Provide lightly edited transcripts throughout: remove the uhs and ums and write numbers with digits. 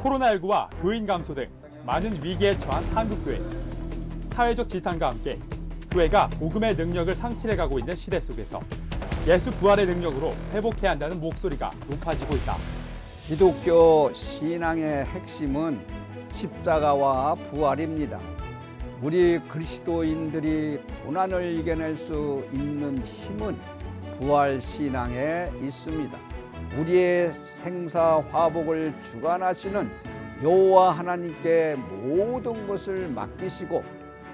코로나19와 교인 감소 등 많은 위기에 처한 한국교회. 사회적 지탄과 함께 교회가 복음의 능력을 상실해가고 있는 시대 속에서 예수 부활의 능력으로 회복해야 한다는 목소리가 높아지고 있다. 기독교 신앙의 핵심은 십자가와 부활입니다. 우리 그리스도인들이 고난을 이겨낼 수 있는 힘은 부활 신앙에 있습니다. 우리의 생사화복을 주관하시는 여호와 하나님께 모든 것을 맡기시고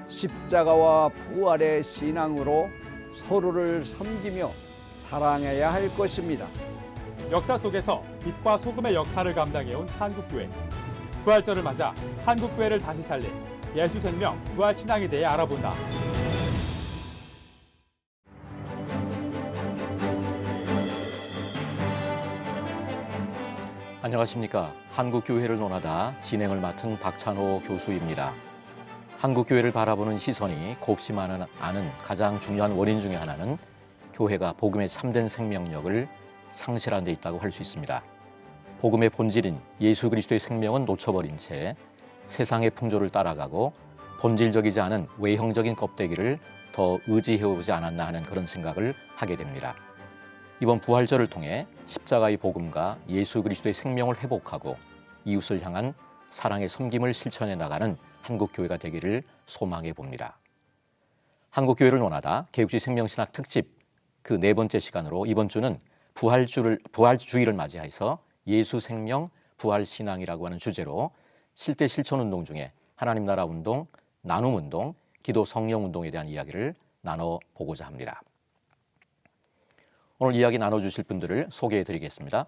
십자가와 부활의 신앙으로 서로를 섬기며 사랑해야 할 것입니다. 역사 속에서 빛과 소금의 역할을 감당해온 한국교회. 부활절을 맞아 한국교회를 다시 살린 예수 생명 부활 신앙에 대해 알아본다. 안녕하십니까. 한국교회를 논하다 진행을 맡은 박찬호 교수입니다. 한국교회를 바라보는 시선이 곱지 않은 가장 중요한 원인 중에 하나는 교회가 복음의 참된 생명력을 상실한 데 있다고 할 수 있습니다. 복음의 본질인 예수 그리스도의 생명은 놓쳐버린 채 세상의 풍조를 따라가고 본질적이지 않은 외형적인 껍데기를 더 의지해오지 않았나 하는 그런 생각을 하게 됩니다. 이번 부활절을 통해 십자가의 복음과 예수 그리스도의 생명을 회복하고 이웃을 향한 사랑의 섬김을 실천해 나가는 한국교회가 되기를 소망해 봅니다. 한국교회를 논하다 개국주의 생명신학 특집 그 네 번째 시간으로 이번 주는 부활주의를 맞이해서 예수 생명 부활신앙이라고 하는 주제로 실제 실천운동 중에 하나님 나라 운동, 나눔 운동, 기도 성령 운동에 대한 이야기를 나눠보고자 합니다. 오늘 이야기 나눠주실 분들을 소개해 드리겠습니다.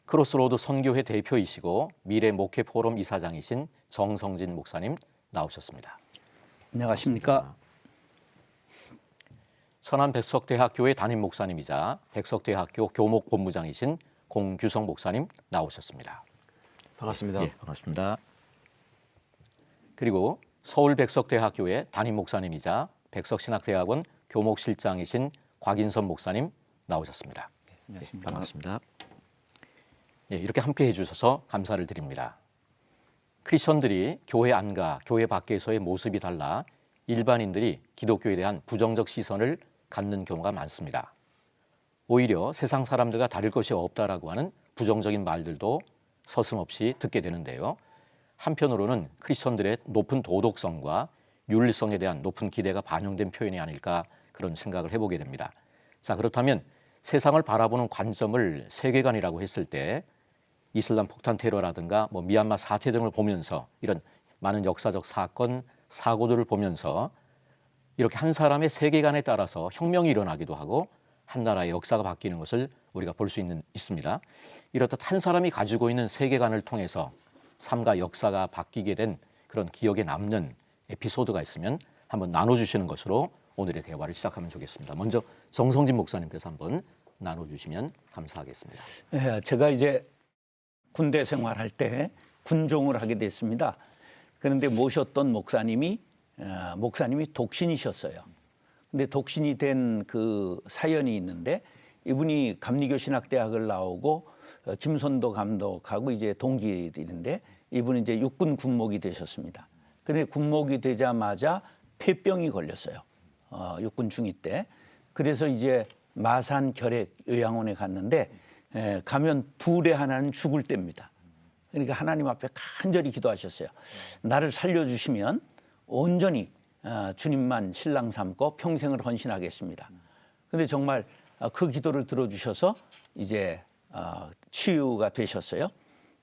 크로스로드 선교회 대표이시고 미래 목회 포럼 이사장이신 정성진 목사님 나오셨습니다. 안녕하십니까. 천안 백석대학교의 담임 목사님이자 백석대학교 교목 본부장이신 공규성 목사님 나오셨습니다. 반갑습니다. 예, 반갑습니다. 그리고 서울 백석대학교의 담임 목사님이자 백석신학대학원 교목실장이신 곽인선 목사님 나오셨습니다. 안녕하십니까. 예, 반갑습니다. 예, 이렇게 함께 해주셔서 감사를 드립니다. 크리스천들이 교회 안과 교회 밖에서의 모습이 달라 일반인들이 기독교에 대한 부정적 시선을 갖는 경우가 많습니다. 오히려 세상 사람들과 다를 것이 없다라고 하는 부정적인 말들도 서슴없이 듣게 되는데요. 한편으로는 크리스천들의 높은 도덕성과 윤리성에 대한 높은 기대가 반영된 표현이 아닐까 그런 생각을 해보게 됩니다. 자, 그렇다면 세상을 바라보는 관점을 세계관이라고 했을 때 이슬람 폭탄 테러라든가 미얀마 사태 등을 보면서 이런 많은 역사적 사건, 사고들을 보면서 이렇게 한 사람의 세계관에 따라서 혁명이 일어나기도 하고 한 나라의 역사가 바뀌는 것을 우리가 볼 수 있습니다. 이렇듯 한 사람이 가지고 있는 세계관을 통해서 삶과 역사가 바뀌게 된 그런 기억에 남는 에피소드가 있으면 한번 나눠주시는 것으로 오늘의 대화를 시작하면 좋겠습니다. 먼저 정성진 목사님께서 한번 나눠주시면 감사하겠습니다. 예, 제가 이제 군대 생활할 때 군종을 하게 됐습니다. 그런데 모셨던 목사님이 독신이셨어요. 근데 독신이 된 그 사연이 있는데 이분이 감리교신학대학을 나오고 김선도 감독하고 이제 동기인데 이분이 이제 육군 군목이 되셨습니다. 근데 군목이 되자마자 폐병이 걸렸어요. 육군 중위 때. 그래서 이제 마산 결핵 요양원에 갔는데 가면 둘의 하나는 죽을 때입니다. 그러니까 하나님 앞에 간절히 기도하셨어요. 나를 살려주시면 온전히 주님만 신랑 삼고 평생을 헌신하겠습니다. 근데 정말 그 기도를 들어주셔서 이제 치유가 되셨어요.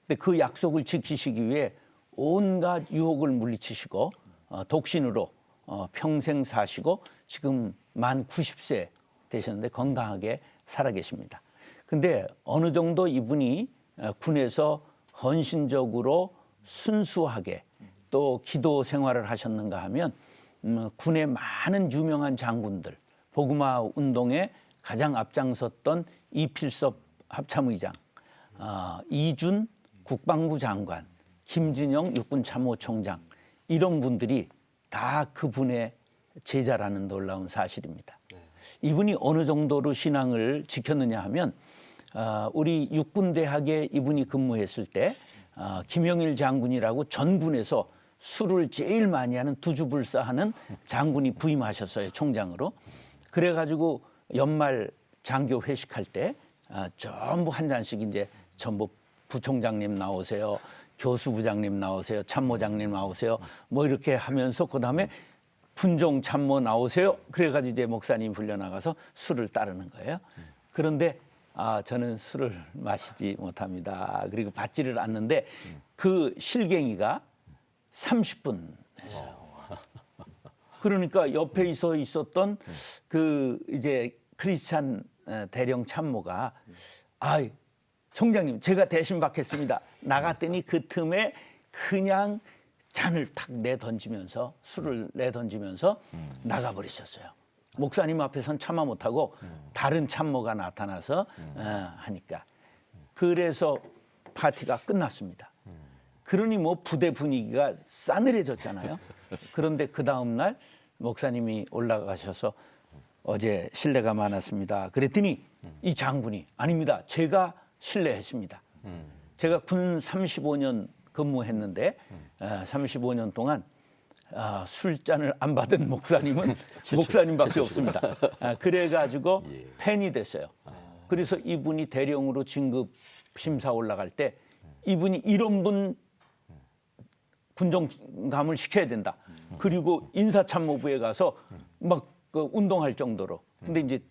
근데 그 약속을 지키시기 위해 온갖 유혹을 물리치시고 독신으로 평생 사시고 지금 만 90세 되셨는데 건강하게 살아계십니다. 근데 어느 정도 이분이 군에서 헌신적으로 순수하게 또 기도 생활을 하셨는가 하면 군의 많은 유명한 장군들, 복음화 운동에 가장 앞장섰던 이필섭 합참의장, 이준 국방부 장관, 김진영 육군참모총장 이런 분들이 다 그분의 제자라는 놀라운 사실입니다. 이분이 어느 정도로 신앙을 지켰느냐 하면 우리 육군대학에 이분이 근무했을 때 김영일 장군이라고 전군에서 술을 제일 많이 하는 두주불사하는 장군이 부임하셨어요, 총장으로. 그래가지고 연말 장교 회식할 때 전부 한 잔씩 이제 전부 부총장님 나오세요, 교수부장님 나오세요, 참모장님 나오세요, 뭐 이렇게 하면서 그 다음에 군종 참모 나오세요. 그래가지고 이제 목사님 불려나가서 술을 따르는 거예요. 그런데 저는 술을 마시지 못합니다. 그리고 받지를 않는데 그 실갱이가 30분 했어요. 그러니까 옆에 있었던 그 이제 크리스찬 대령 참모가 총장님 제가 대신 받겠습니다. 나갔더니 그 틈에 그냥 잔을 탁 내던지면서 술을 내던지면서 나가버리셨어요. 목사님 앞에선 참아 못하고 다른 참모가 나타나서 하니까 그래서 파티가 끝났습니다. 그러니 뭐 부대 분위기가 싸늘해졌잖아요. 그런데 그 다음 날 목사님이 올라가셔서 어제 실례가 많았습니다. 그랬더니 이 장군이 아닙니다. 제가 실례했습니다. 제가 군 35년 근무했는데 35년 동안 술잔을 안 받은 목사님은 목사님밖에 없습니다. 그래가지고 팬이 됐어요. 그래서 이분이 대령으로 진급 심사 올라갈 때 이분이 이런 분 군종감을 시켜야 된다. 그리고 인사참모부에 가서 막 그 운동할 정도로. 근데 이제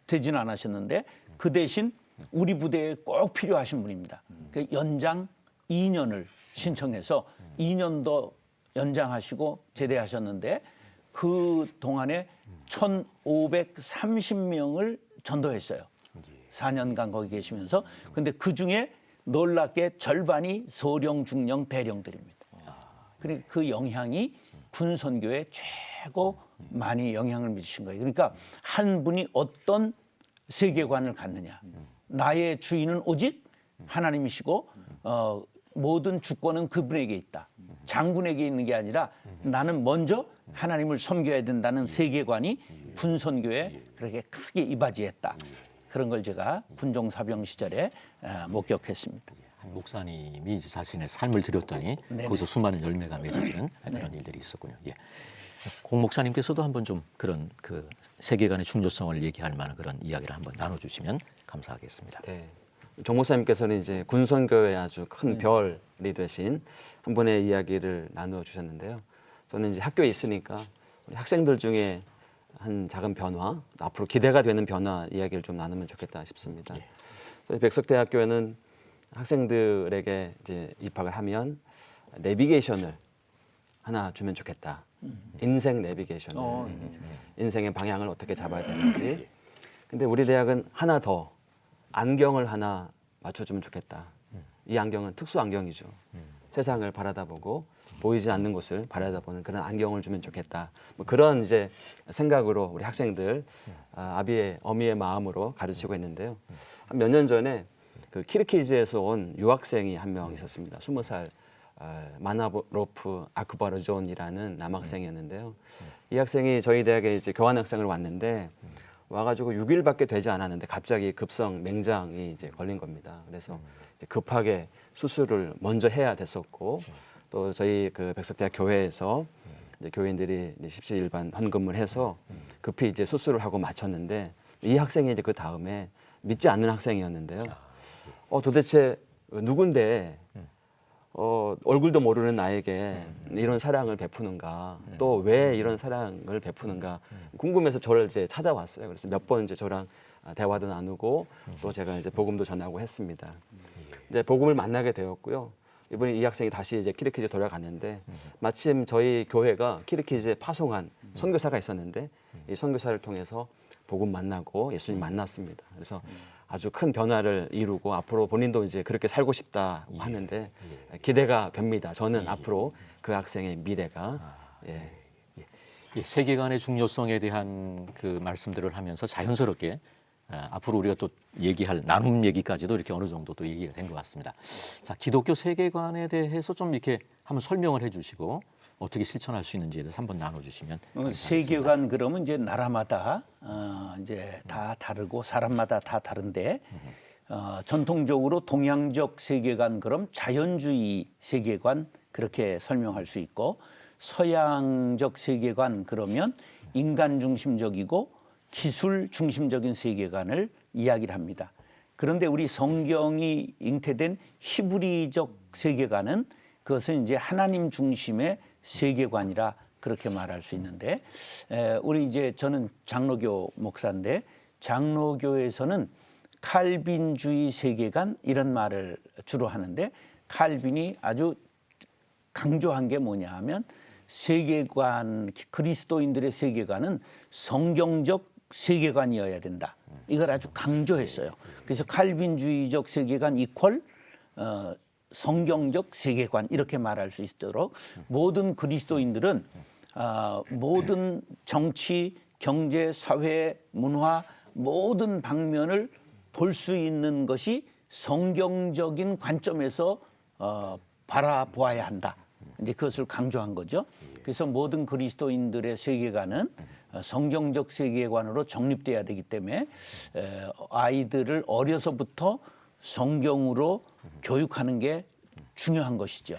되지는 않으셨는데 그 대신 우리 부대에 꼭 필요하신 분입니다. 그 연장 2년을 신청해서 2년 더 연장하시고 제대하셨는데 그 동안에 1,530명을 전도했어요. 4년간 거기 계시면서. 근데 그 중에 놀랍게 절반이 소령, 중령, 대령들입니다. 그러니까 그 영향이 군 선교에 최고 많이 영향을 미치신 거예요. 그러니까 한 분이 어떤 세계관을 갖느냐. 나의 주인은 오직 하나님이시고 모든 주권은 그분에게 있다. 장군에게 있는 게 아니라 나는 먼저 하나님을 섬겨야 된다는 세계관이 군 선교에 그렇게 크게 이바지했다. 그런 걸 제가 군종 사병 시절에 목격했습니다. 한 목사님이 자신의 삶을 드렸더니 거기서 수많은 열매가 맺어지는 그런 일들이 있었군요. 예. 공 목사님께서도 한번 좀 그런 그 세계관의 중요성을 얘기할 만한 그런 이야기를 한번 나눠주시면 감사하겠습니다. 네. 정 목사님께서는 이제 군선교의 아주 큰 별이 되신 한 분의 이야기를 나누어 주셨는데요. 저는 이제 학교에 있으니까 우리 학생들 중에 한 작은 변화, 앞으로 기대가 되는 변화 이야기를 좀 나누면 좋겠다 싶습니다. 저희 백석대학교에는 학생들에게 이제 입학을 하면 내비게이션을 하나 주면 좋겠다. 인생 내비게이션을. 인생의 방향을 어떻게 잡아야 되는지. 근데 우리 대학은 하나 더 안경을 하나 맞춰주면 좋겠다. 이 안경은 특수 안경이죠. 세상을 바라다보고 보이지 않는 곳을 바라다보는 그런 안경을 주면 좋겠다. 뭐 그런 이제 생각으로 우리 학생들 아비의 어미의 마음으로 가르치고 있는데요. 한 몇 년 전에 그 키르키즈에서 온 유학생이 한 명 있었습니다. 20살 마나로프 아크바르존이라는 남학생이었는데요. 이 학생이 저희 대학에 이제 교환학생으로 왔는데 와가지고 6일밖에 되지 않았는데 갑자기 급성 맹장이 이제 걸린 겁니다. 그래서 이제 급하게 수술을 먼저 해야 됐었고 또 저희 그 백석대학 교회에서 이제 교인들이 이제 십시일반 헌금을 해서 급히 이제 수술을 하고 마쳤는데 이 학생이 이제 그 다음에 믿지 않는 학생이었는데요. 도대체 누군데 얼굴도 모르는 나에게 이런 사랑을 베푸는가, 또 왜 이런 사랑을 베푸는가 궁금해서 저를 이제 찾아왔어요. 그래서 몇 번 이제 저랑 대화도 나누고 또 제가 이제 복음도 전하고 했습니다. 이제 복음을 만나게 되었고요. 이번에 이 학생이 다시 이제 키르키즈에 돌아갔는데 마침 저희 교회가 키르키즈에 파송한 선교사가 있었는데 이 선교사를 통해서 복음 만나고 예수님 만났습니다. 그래서 아주 큰 변화를 이루고 앞으로 본인도 이제 그렇게 살고 싶다 하는데 기대가 됩니다. 저는 앞으로 그 학생의 미래가 세계관의 중요성에 대한 그 말씀들을 하면서 자연스럽게 앞으로 우리가 또 얘기할 나눔 얘기까지도 이렇게 어느 정도 또 얘기가 된 것 같습니다. 자, 기독교 세계관에 대해서 좀 이렇게 한번 설명을 해주시고 어떻게 실천할 수 있는지에 대해서 한번 나눠주시면 세계관 그러면 이제 나라마다 이제 다 다르고 사람마다 다 다른데 전통적으로 동양적 세계관 그럼 자연주의 세계관 그렇게 설명할 수 있고 서양적 세계관 그러면 인간 중심적이고 기술 중심적인 세계관을 이야기를 합니다. 그런데 우리 성경이 잉태된 히브리적 세계관은 그것은 이제 하나님 중심의 세계관이라 그렇게 말할 수 있는데 우리 이제 저는 장로교 목사인데 장로교에서는 칼빈주의 세계관 이런 말을 주로 하는데 칼빈이 아주 강조한 게 뭐냐 하면 세계관 그리스도인들의 세계관은 성경적 세계관이어야 된다. 이걸 아주 강조했어요. 그래서 칼빈주의적 세계관 이퀄 성경적 세계관 이렇게 말할 수 있도록 모든 그리스도인들은 모든 정치, 경제, 사회, 문화 모든 방면을 볼 수 있는 것이 성경적인 관점에서 바라보아야 한다. 이제 그것을 강조한 거죠. 그래서 모든 그리스도인들의 세계관은 성경적 세계관으로 정립돼야 되기 때문에 아이들을 어려서부터 성경으로 교육하는 게 중요한 것이죠.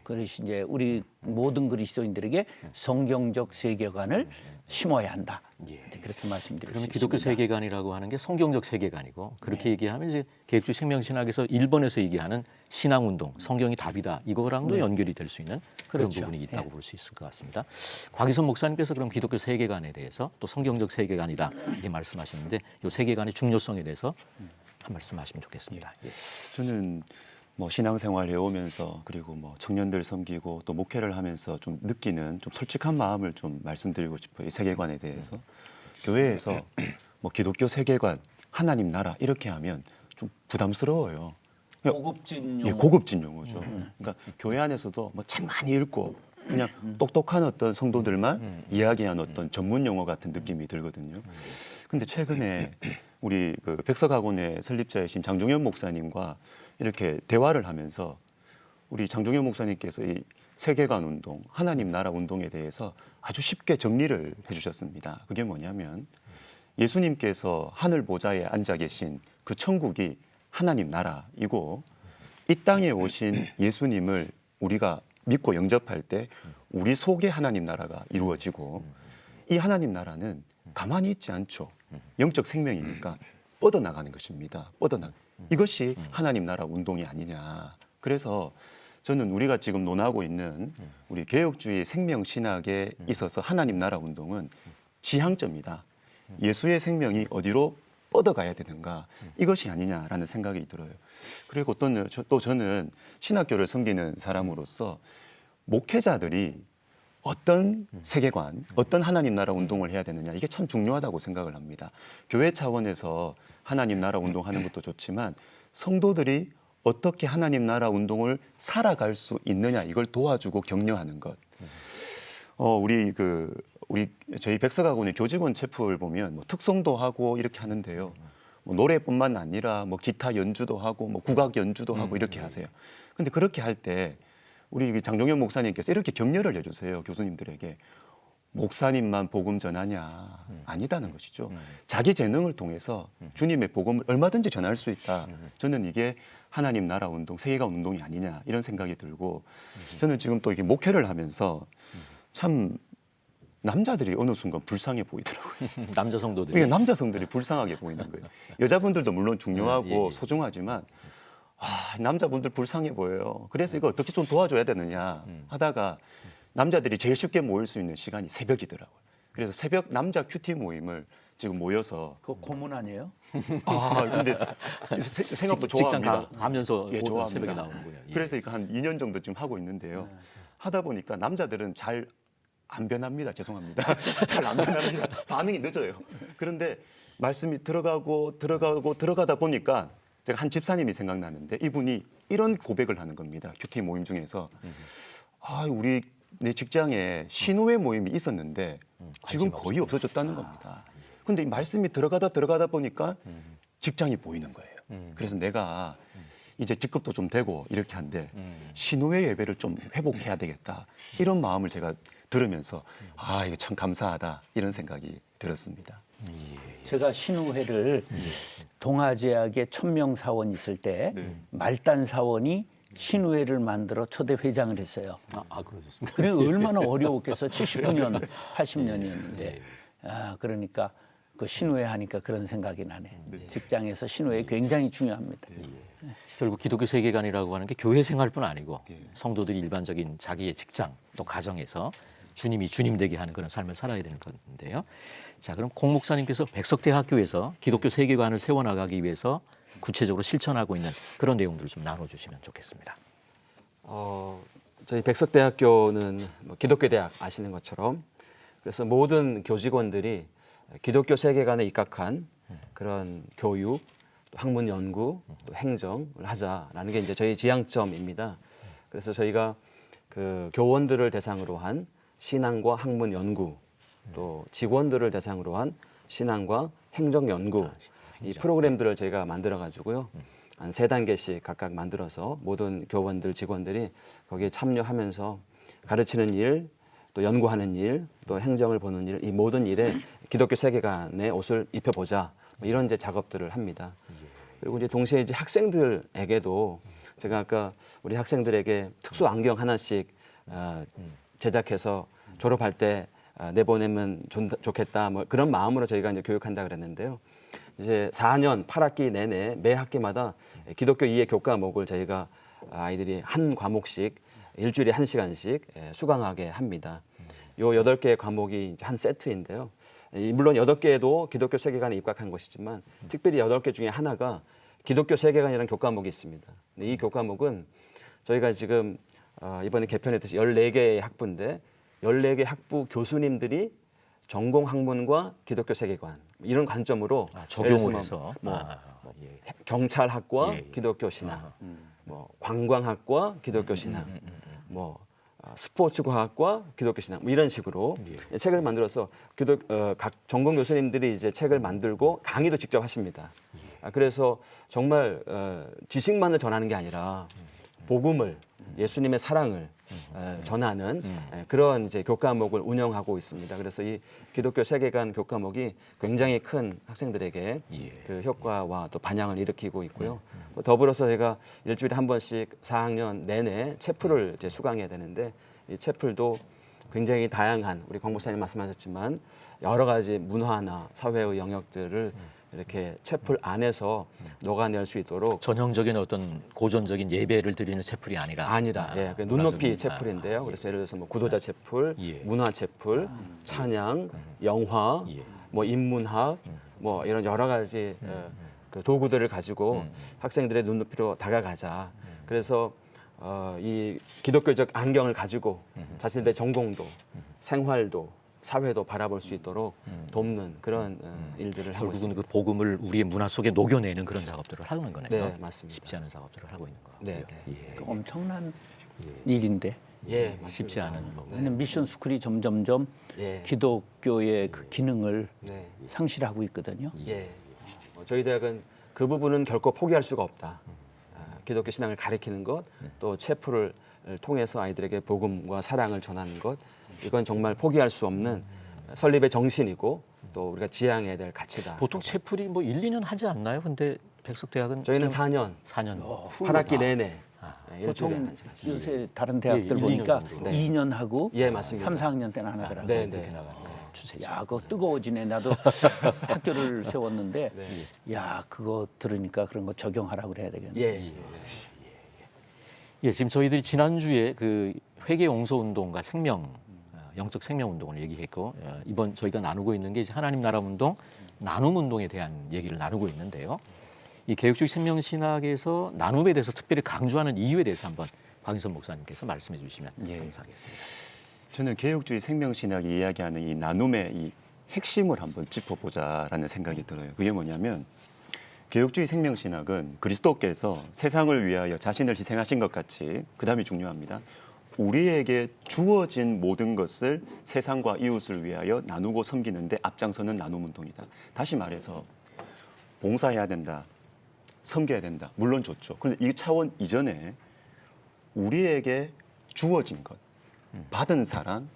그래서 이제 우리 모든 그리스도인들에게 성경적 세계관을 심어야 한다. 이제 그렇게 말씀드릴 수 그러면 있습니다. 기독교 세계관이라고 하는 게 성경적 세계관이고 그렇게 얘기하면 이제 계획주 생명신학에서 일본에서 얘기하는 신앙운동, 성경이 답이다 이거랑도 연결이 될 수 있는 그런 그렇죠. 부분이 있다고 볼 수 있을 것 같습니다. 곽희선 목사님께서 그럼 기독교 세계관에 대해서 또 성경적 세계관이다 이렇게 말씀하시는데 이 세계관의 중요성에 대해서 한 말씀하시면 좋겠습니다. 예. 저는 뭐 신앙생활 해오면서 그리고 뭐 청년들 섬기고 또 목회를 하면서 좀 느끼는 좀 솔직한 마음을 좀 말씀드리고 싶어요. 이 세계관에 대해서 교회에서 뭐 기독교 세계관, 하나님 나라 이렇게 하면 좀 부담스러워요. 고급진 용어. 예, 고급진 용어죠. 그러니까 교회 안에서도 뭐 책 많이 읽고 그냥 똑똑한 어떤 성도들만 이야기한 어떤 전문 용어 같은 느낌이 들거든요. 근데 최근에 우리 그 백석학원의 설립자이신 장종현 목사님과 이렇게 대화를 하면서 우리 장종현 목사님께서 이 세계관 운동, 하나님 나라 운동에 대해서 아주 쉽게 정리를 해주셨습니다. 그게 뭐냐면 예수님께서 하늘 보좌에 앉아 계신 그 천국이 하나님 나라이고 이 땅에 오신 예수님을 우리가 믿고 영접할 때 우리 속에 하나님 나라가 이루어지고 이 하나님 나라는 가만히 있지 않죠. 영적 생명이니까 뻗어나가는 것입니다. 이것이 하나님 나라 운동이 아니냐. 그래서 저는 우리가 지금 논하고 있는 우리 개혁주의 생명신학에 있어서 하나님 나라 운동은 지향점이다. 예수의 생명이 어디로 뻗어가야 되는가 이것이 아니냐라는 생각이 들어요. 그리고 또 저는 신학교를 섬기는 사람으로서 목회자들이 어떤 세계관, 어떤 하나님 나라 운동을 해야 되느냐 이게 참 중요하다고 생각을 합니다. 교회 차원에서 하나님 나라 운동하는 것도 좋지만 성도들이 어떻게 하나님 나라 운동을 살아갈 수 있느냐 이걸 도와주고 격려하는 것. 저희 백석학원의 교직원 체프를 보면 뭐 특송도 하고 이렇게 하는데요. 뭐 노래뿐만 아니라 뭐 기타 연주도 하고 뭐 국악 연주도 하고 이렇게 하세요. 근데 그렇게 할 때 우리 장종현 목사님께서 이렇게 격려를 해주세요. 교수님들에게. 목사님만 복음 전하냐 아니다는 것이죠. 자기 재능을 통해서 주님의 복음을 얼마든지 전할 수 있다. 저는 이게 하나님 나라 운동, 세계관 운동이 아니냐 이런 생각이 들고 저는 지금 또 이게 목회를 하면서 참 남자들이 어느 순간 불쌍해 보이더라고요. 남자 성도들이 그러니까 남자 성들이 불쌍하게 보이는 거예요. 여자분들도 물론 중요하고 소중하지만 남자분들 불쌍해 보여요. 그래서 이거 어떻게 좀 도와줘야 되느냐 하다가 남자들이 제일 쉽게 모일 수 있는 시간이 새벽이더라고요. 그래서 새벽 남자 큐티 모임을 지금 모여서 그거 고문 아니에요? 근데 생각보다 직장 좋아합니다. 가면서 예, 좋아합니다. 새벽에 나오는군요. 예. 그래서 이거 한 2년 정도 지금 하고 있는데요. 하다 보니까 남자들은 잘 안 변합니다. 죄송합니다. 잘 안 변합니다. 반응이 늦어요. 그런데 말씀이 들어가다 보니까 제가 한 집사님이 생각나는데 이분이 이런 고백을 하는 겁니다. 큐티 모임 중에서 우리 내 직장에 신우회 모임이 있었는데 지금 거의 없어졌다는 겁니다. 근데 이 말씀이 들어가다 보니까 직장이 보이는 거예요. 그래서 내가 이제 직급도 좀 되고 이렇게 한데 신우회 예배를 좀 회복해야 되겠다. 이런 마음을 제가 들으면서 이거 참 감사하다 이런 생각이 들었습니다. 제가 신우회를 동아제약에 1000명 사원 있을 때 말단 사원이 신우회를 만들어 초대 회장을 했어요. 그러셨습니까? 그리고 얼마나 어려웠겠어. 79년, 80년이었는데. 그러니까 그 신우회 하니까 그런 생각이 나네. 직장에서 신우회 굉장히 중요합니다. 결국 기독교 세계관이라고 하는 게 교회 생활뿐 아니고 성도들이 일반적인 자기의 직장 또 가정에서 주님이 주님 되게 하는 그런 삶을 살아야 되는 건데요. 자, 그럼 공 목사님께서 백석대학교에서 기독교 세계관을 세워나가기 위해서 구체적으로 실천하고 있는 그런 내용들을 좀 나눠주시면 좋겠습니다. 저희 백석대학교는 뭐 기독교 대학 아시는 것처럼 그래서 모든 교직원들이 기독교 세계관에 입각한 그런 교육, 또 학문 연구, 또 행정을 하자라는 게 이제 저희 지향점입니다. 그래서 저희가 그 교원들을 대상으로 한 신앙과 학문 연구, 또 직원들을 대상으로 한 신앙과 행정 연구 이 프로그램들을 저희가 만들어 가지고요. 한 3단계씩 각각 만들어서 모든 교원들, 직원들이 거기에 참여하면서 가르치는 일, 또 연구하는 일, 또 행정을 보는 일, 이 모든 일에 기독교 세계관의 옷을 입혀보자 뭐 이런 이제 작업들을 합니다. 그리고 이제 동시에 이제 학생들에게도 제가 아까 우리 학생들에게 특수 안경 하나씩 제작해서 졸업할 때 내보내면 좋겠다 뭐 그런 마음으로 저희가 이제 교육한다 그랬는데요. 이제 4년 8학기 내내 매 학기마다 기독교 2의 교과목을 저희가 아이들이 한 과목씩 일주일에 1시간씩 수강하게 합니다. 요 8개의 과목이 이제 한 세트인데요. 물론 8개도 기독교 세계관에 입각한 것이지만 특별히 8개 중에 하나가 기독교 세계관이라는 교과목이 있습니다. 이 교과목은 저희가 지금 이번에 개편했듯이 14개의 학부인데 14개 학부 교수님들이 전공 학문과 기독교 세계관 이런 관점으로 적용을 해서 경찰학과 예. 기독교 신학, 뭐 관광학과 기독교 신학, 뭐 스포츠 과학과 기독교 신학 뭐 이런 식으로 책을 만들어서 각 전공 교수님들이 이제 책을 만들고 강의도 직접 하십니다. 그래서 정말 지식만을 전하는 게 아니라 복음을 예수님의 사랑을 전하는 그런 이제 교과목을 운영하고 있습니다. 그래서 이 기독교 세계관 교과목이 굉장히 큰 학생들에게 그 효과와 또 반향을 일으키고 있고요. 더불어서 저희가 일주일에 한 번씩 4학년 내내 채플을 이제 수강해야 되는데 이 채플도 굉장히 다양한 우리 권 목사님 말씀하셨지만 여러 가지 문화나 사회의 영역들을 이렇게 채플 안에서 녹아낼 수 있도록 전형적인 어떤 고전적인 예배를 드리는 채플이 아니라 예, 그 눈높이 채플인데요. 그래서 예를 들어서 뭐 구도자 채플, 문화 채플, 찬양, 영화, 뭐 인문학, 뭐 이런 여러 가지 그 도구들을 가지고 학생들의 눈높이로 다가가자. 그래서 이 기독교적 안경을 가지고 자신들의 전공도, 생활도, 사회도 바라볼 수 있도록 돕는 그런 일들을 하고 결국은 있습니다. 그 복음을 우리의 문화 속에 녹여내는 그런 작업들을 하는 거네요. 네, 맞습니다. 쉽지 않은 작업들을 하고 있는 거. 네, 엄청난 일인데. 예, 맞습니다. 쉽지 않은 뭐. 왜냐면 미션 스쿨이 점점점 예. 기독교의 그 기능을 네. 상실하고 있거든요. 예. 저희 대학은 그 부분은 결코 포기할 수가 없다. 기독교 신앙을 가리키는 것, 또 체프를 통해서 아이들에게 복음과 사랑을 전하는 것, 이건 정말 포기할 수 없는 설립의 정신이고 또 우리가 지향해야 될 가치다. 보통 채플이 뭐 1, 2년 하지 않나요? 근데 백석대학은 저희는 4년, 4년. 8학기 내내 일주일에 보통 한 시간씩. 요새 다른 대학들 1, 2년 보니까 정도. 2년 하고 예, 맞습니다. 3, 4학년 때는 안 하더라고요. 네, 이렇게 네. 나가는 추세죠. 야, 그거 뜨거워지네. 나도 학교를 세웠는데, 야, 그거 들으니까 그런 거 적용하라고 그래야 되겠네. 예. 예, 지금 저희들이 지난주에 그 회개 용서 운동과 생명, 영적 생명 운동을 얘기했고, 이번 저희가 나누고 있는 게 이제 하나님 나라 운동, 나눔 운동에 대한 얘기를 나누고 있는데요. 이 개혁주의 생명 신학에서 나눔에 대해서 특별히 강조하는 이유에 대해서 한번 박인선 목사님께서 말씀해 주시면 감사하겠습니다. 저는 개혁주의 생명신학이 이야기하는 이 나눔의 이 핵심을 한번 짚어보자라는 생각이 들어요. 그게 뭐냐면 개혁주의 생명신학은 그리스도께서 세상을 위하여 자신을 희생하신 것 같이 그 다음이 중요합니다. 우리에게 주어진 모든 것을 세상과 이웃을 위하여 나누고 섬기는데 앞장서는 나눔 운동이다. 다시 말해서 봉사해야 된다. 섬겨야 된다. 물론 좋죠. 그런데 이 차원 이전에 우리에게 주어진 것, 받은 사랑,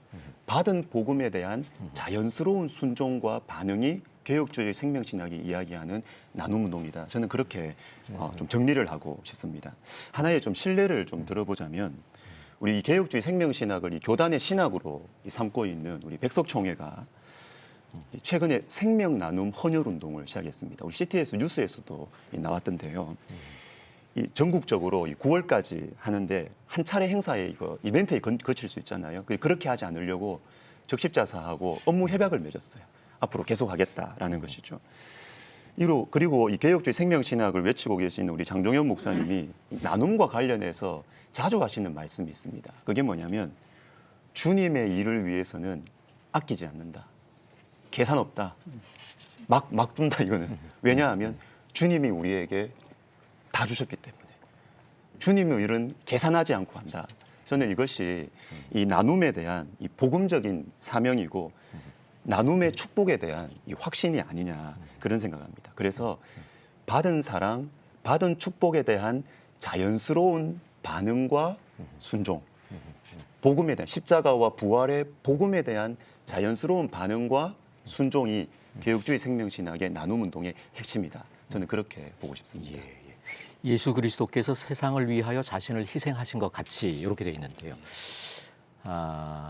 받은 복음에 대한 자연스러운 순종과 반응이 개혁주의 생명신학이 이야기하는 나눔운동이다. 저는 그렇게 좀 정리를 하고 싶습니다. 하나의 좀 신뢰를 좀 들어보자면 우리 이 개혁주의 생명신학을 이 교단의 신학으로 삼고 있는 우리 백석총회가 최근에 생명나눔 헌혈운동을 시작했습니다. 우리 CTS 뉴스에서도 나왔던데요. 이 전국적으로 9월까지 하는데 한 차례 행사에 이거 이벤트에 거칠 수 있잖아요. 그렇게 하지 않으려고 적십자사하고 업무 협약을 맺었어요. 앞으로 계속하겠다라는 것이죠. 그리고 이 개혁주의 생명신학을 외치고 계신 우리 장종현 목사님이 나눔과 관련해서 자주 하시는 말씀이 있습니다. 그게 뭐냐면 주님의 일을 위해서는 아끼지 않는다. 계산 없다. 막 준다 이거는. 왜냐하면 주님이 우리에게 다 주셨기 때문에. 주님의 일은 계산하지 않고 한다. 저는 이것이 이 나눔에 대한 이 복음적인 사명이고 나눔의 축복에 대한 이 확신이 아니냐 그런 생각합니다. 그래서 받은 사랑, 받은 축복에 대한 자연스러운 반응과 순종, 복음에 대한 십자가와 부활의 복음에 대한 자연스러운 반응과 순종이 개혁주의 생명신학의 나눔운동의 핵심이다. 저는 그렇게 보고 싶습니다. 예수 그리스도께서 세상을 위하여 자신을 희생하신 것 같이 이렇게 되어 있는데요.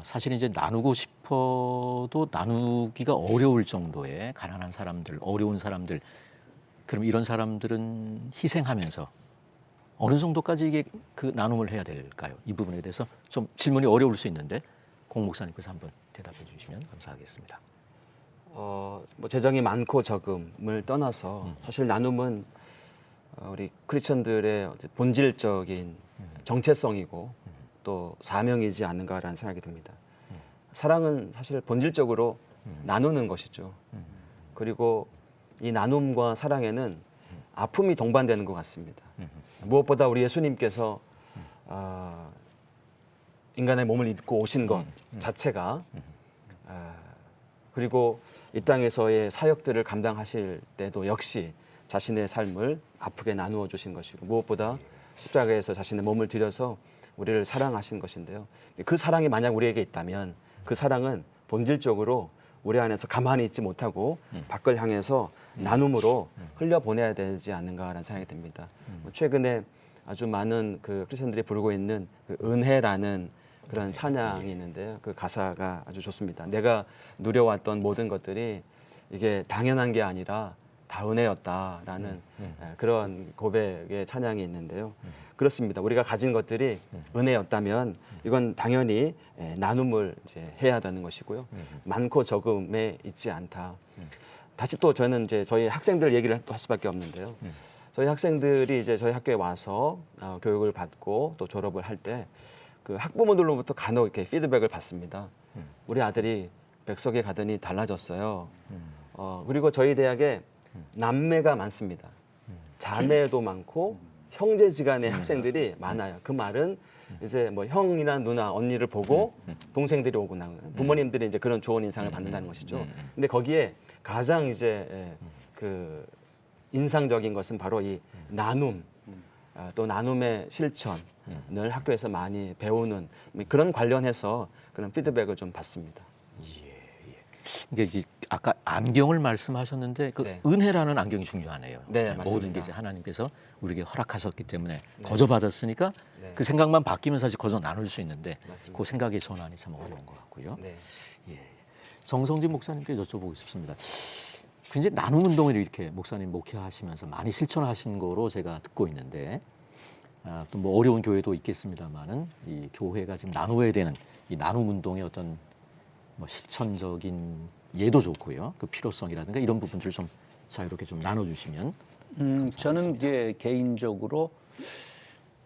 사실 이제 나누고 싶어도 나누기가 어려울 정도의 가난한 사람들, 어려운 사람들, 그럼 이런 사람들은 희생하면서 어느 정도까지 이게 그 나눔을 해야 될까요? 이 부분에 대해서 좀 질문이 어려울 수 있는데 공 목사님께서 한번 대답해 주시면 감사하겠습니다. 뭐 재정이 많고 적음을 떠나서 사실 나눔은 우리 크리스천들의 본질적인 정체성이고 또 사명이지 않는가라는 생각이 듭니다. 사랑은 사실 본질적으로 나누는 것이죠. 그리고 이 나눔과 사랑에는 아픔이 동반되는 것 같습니다. 무엇보다 우리 예수님께서 인간의 몸을 입고 오신 것 자체가 그리고 이 땅에서의 사역들을 감당하실 때도 역시 자신의 삶을 아프게 나누어 주신 것이고 무엇보다 십자가에서 자신의 몸을 들여서 우리를 사랑하신 것인데요. 그 사랑이 만약 우리에게 있다면 그 사랑은 본질적으로 우리 안에서 가만히 있지 못하고 밖을 향해서 나눔으로 흘려보내야 되지 않는가라는 생각이 듭니다. 최근에 아주 많은 그 크리스천들이 부르고 있는 그 은혜라는 그런 찬양이 있는데요. 그 가사가 아주 좋습니다. 내가 누려왔던 모든 것들이 이게 당연한 게 아니라 다 은혜였다라는 그런 고백의 찬양이 있는데요. 그렇습니다. 우리가 가진 것들이 은혜였다면 이건 당연히 나눔을 이제 해야 되는 것이고요. 많고 적음에 있지 않다. 다시 또 저는 이제 저희 학생들 얘기를 또 할 수밖에 없는데요. 저희 학생들이 이제 저희 학교에 와서 교육을 받고 또 졸업을 할 때 그 학부모들로부터 간혹 이렇게 피드백을 받습니다. 우리 아들이 백석에 가더니 달라졌어요. 그리고 저희 대학에 남매가 많습니다. 자매도 많고 형제지간의 학생들이 많아요. 그 말은 이제 뭐 형이나 누나, 언니를 보고 동생들이 오고 나면 부모님들이 이제 그런 좋은 인상을 받는다는 것이죠. 근데 거기에 가장 이제 그 인상적인 것은 바로 이 나눔, 또 나눔의 실천을 학교에서 많이 배우는 그런 관련해서 그런 피드백을 좀 받습니다. 이게 아까 안경을 말씀하셨는데 그 네. 은혜라는 안경이 중요하네요. 네, 모든 맞습니다. 게 이제 하나님께서 우리에게 허락하셨기 때문에 거저 받았으니까 네. 그 생각만 바뀌면 사실 거저 나눌 수 있는데 맞습니다. 그 생각의 전환이 참 어려운 것 같고요. 네. 정성진 목사님께 여쭤보고 싶습니다. 굉장히 나눔 운동을 이렇게 목사님 목회하시면서 많이 실천하신 거로 제가 듣고 있는데 또 뭐 어려운 교회도 있겠습니다만은 이 교회가 지금 나누어야 되는 이 나눔 운동의 어떤 뭐 실천적인 예도 좋고요. 그 필요성이라든가 이런 부분들을 좀 자유롭게 좀 나눠주시면 저는 이제 개인적으로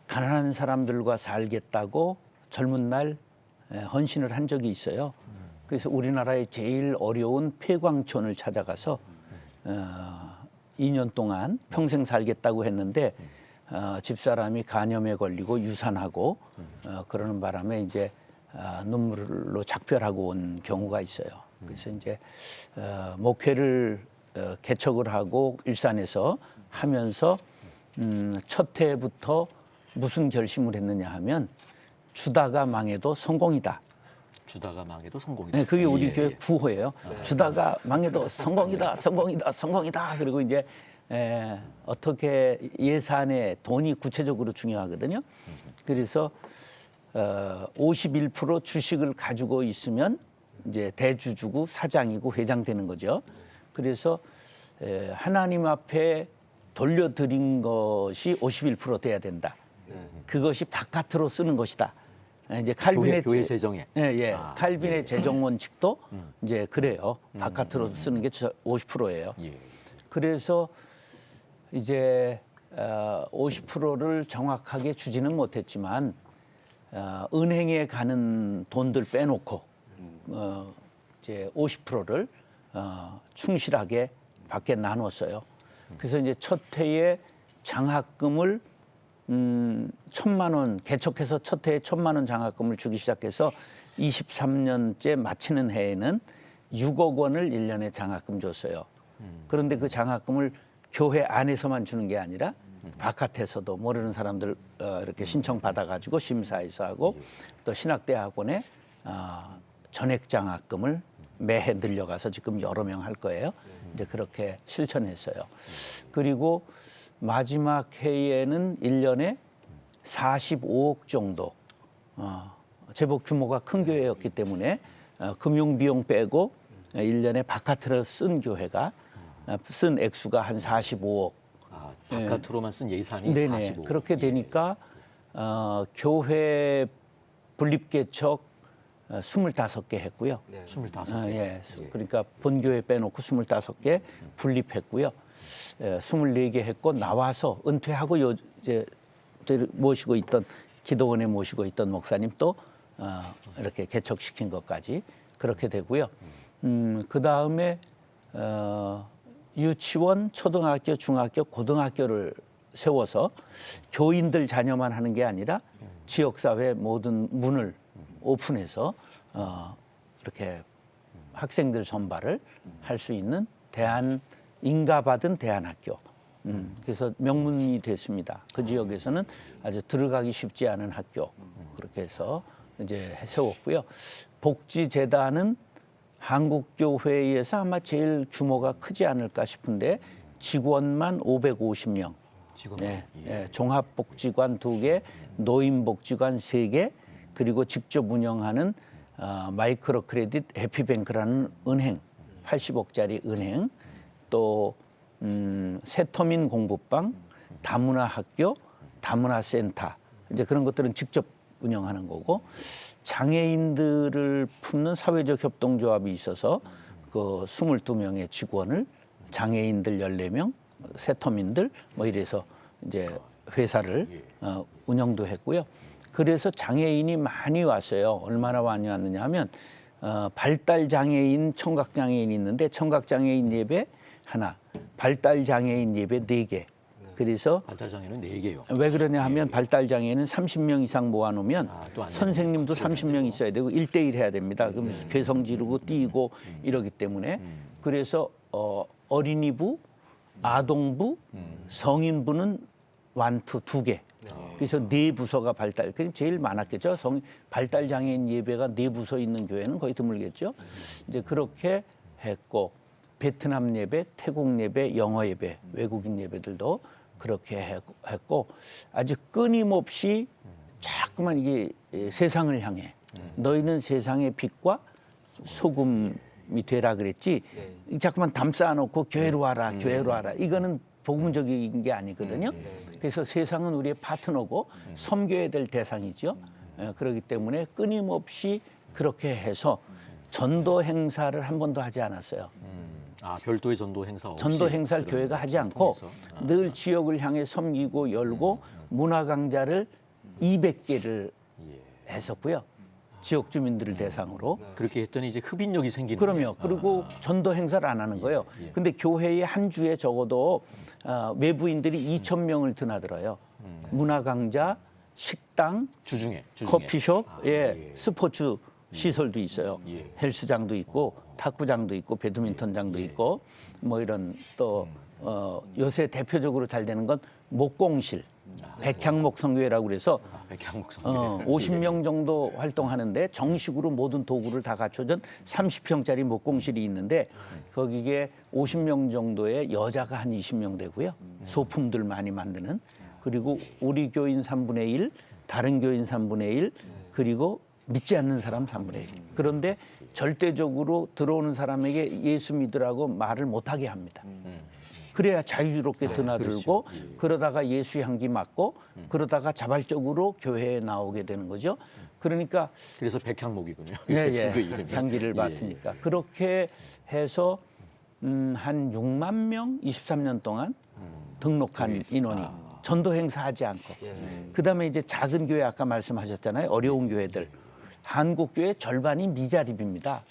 가난한 사람들과 살겠다고 젊은 날 헌신을 한 적이 있어요. 그래서 우리나라의 제일 어려운 폐광촌을 찾아가서 2년 동안 평생 살겠다고 했는데 집사람이 간염에 걸리고 유산하고 그러는 바람에 이제 눈물로 작별하고 온 경우가 있어요. 그래서 이제 목회를 개척을 하고 일산에서 하면서 첫 해부터 무슨 결심을 했느냐 하면 주다가 망해도 성공이다. 주다가 망해도 성공이다. 네, 그게 우리 예, 교회 예. 구호예요. 주다가 망해도 성공이다, 성공이다, 성공이다. 그리고 이제 어떻게 예산에 돈이 구체적으로 중요하거든요. 그래서 51% 주식을 가지고 있으면 이제 대주주고 사장이고 회장 되는 거죠. 그래서 하나님 앞에 돌려드린 것이 51% 돼야 된다. 그것이 바깥으로 쓰는 것이다. 이제 칼빈의 교회 재정에. 예, 예. 칼빈의 재정 원칙도 이제 그래요. 바깥으로 쓰는 게 50%예요. 예. 그래서 이제 50%를 정확하게 주지는 못했지만 은행에 가는 돈들 빼놓고 이제 50%를 충실하게 밖에 나눴어요. 그래서 이제 첫 해에 장학금을 1,000만 원 개척해서 첫 해에 1,000만 원 장학금을 주기 시작해서 23년째 마치는 해에는 6억 원을 1년에 장학금 줬어요. 그런데 그 장학금을 교회 안에서만 주는 게 아니라 바깥에서도 모르는 사람들 이렇게 신청 받아가지고 심사해서 하고 또 신학대학원에 전액 장학금을 매해 늘려가서 지금 여러 명 할 거예요. 이제 그렇게 실천했어요. 그리고 마지막 해에는 1년에 45억 정도 제법 규모가 큰 교회였기 때문에 금융 비용 빼고 1년에 바깥으로 쓴 교회가 쓴 액수가 한 45억. 바깥으로만 쓴 예산이 네네. 45. 그렇게 되니까 교회 분립개척 25개 했고요. 25개. 예. 그러니까 본교회 빼놓고 25개 분립했고요. 24개 했고 나와서 은퇴하고 이제 모시고 있던 기도원에 모시고 있던 목사님 또 이렇게 개척시킨 것까지 그렇게 되고요. 그 다음에 유치원, 초등학교, 중학교, 고등학교를 세워서 교인들 자녀만 하는 게 아니라 지역사회 모든 문을 오픈해서 이렇게 학생들 선발을 할 수 있는 인가받은 대안학교. 그래서 명문이 됐습니다. 그 지역에서는 아주 들어가기 쉽지 않은 학교. 그렇게 해서 이제 세웠고요. 복지재단은 한국교회에서 아마 제일 규모가 크지 않을까 싶은데 직원만 550명. 직원만. 예, 종합복지관 2개, 노인복지관 3개, 그리고 직접 운영하는 마이크로 크레딧 해피뱅크라는 은행, 80억짜리 은행, 또 세터민 공부방, 다문화학교, 다문화센터, 이제 그런 것들은 직접 운영하는 거고, 장애인들을 품는 사회적 협동조합이 있어서 그 22명의 직원을 장애인들 14명, 세터민들 뭐 이래서 이제 회사를 운영도 했고요. 그래서 장애인이 많이 왔어요. 얼마나 많이 왔느냐 하면 발달 장애인, 청각 장애인이 있는데 청각 장애인 예배 하나, 발달 장애인 예배 4개. 그래서 발달 장애는 4개요. 왜 그러냐 하면 발달 장애는 30명 이상 모아놓으면 또안 선생님도 되고, 30명 있어야 되고 1대1 해야 됩니다. 그럼 괴성 지르고 뛰고 이러기 때문에 그래서 어린이부, 아동부, 성인부는 1, 2, 2개. 그래서 4부서가 발달. 그게 제일 많았겠죠. 발달 장애인 예배가 4부서 있는 교회는 거의 드물겠죠. 이제 그렇게 했고 베트남 예배, 태국 예배, 영어 예배, 외국인 예배들도 그렇게 했고 아주 끊임없이 자꾸만 이게 세상을 향해 너희는 세상의 빛과 소금이 되라 그랬지 자꾸만 담 쌓아놓고 교회로 와라 교회로 와라 이거는 복음적인 게 아니거든요. 그래서 세상은 우리의 파트너고 섬겨야 될 대상이죠. 그렇기 때문에 끊임없이 그렇게 해서 전도 행사를 한 번도 하지 않았어요. 별도의 전도 행사 없이 전도 행사를 교회가 하지 않고 늘 지역을 향해 섬기고 열고 문화 강좌를 200개를 했었고요. 지역 주민들을 대상으로. 그렇게 했더니 이제 흡인력이 생기는 그럼요. 그리고 전도 행사를 안 하는 거예요. 근데 교회에 한 주에 적어도 외부인들이 2,000명을 드나들어요. 문화 강좌, 식당, 주중에. 커피숍, 스포츠 시설도 있어요. 헬스장도 있고 탁구장도 있고 배드민턴장도 있고 뭐 이런 또 요새 대표적으로 잘 되는 건 목공실. 백향목 성교회라고 그래서 백향목 50명 정도 활동하는데 정식으로 모든 도구를 다 갖춰진 30평짜리 목공실이 있는데 거기에 50명 정도의 여자가 한 20명 되고요. 소품들 많이 만드는. 그리고 우리 교인 3분의 1, 다른 교인 3분의 1, 그리고 믿지 않는 사람 3분의 1. 그런데 절대적으로 들어오는 사람에게 예수 믿으라고 말을 못하게 합니다. 그래야 자유롭게 드나들고 그러다가 예수 향기 맡고 그러다가 자발적으로 교회에 나오게 되는 거죠. 그러니까 그래서 백향목이군요. 예, 그 이름이. 향기를 맡으니까 그렇게 해서 한 6만 명 23년 동안 등록한 인원이 전도 행사하지 않고 그다음에 이제 작은 교회 아까 말씀하셨잖아요. 어려운 교회들 한국 교회 절반이 미자립입니다.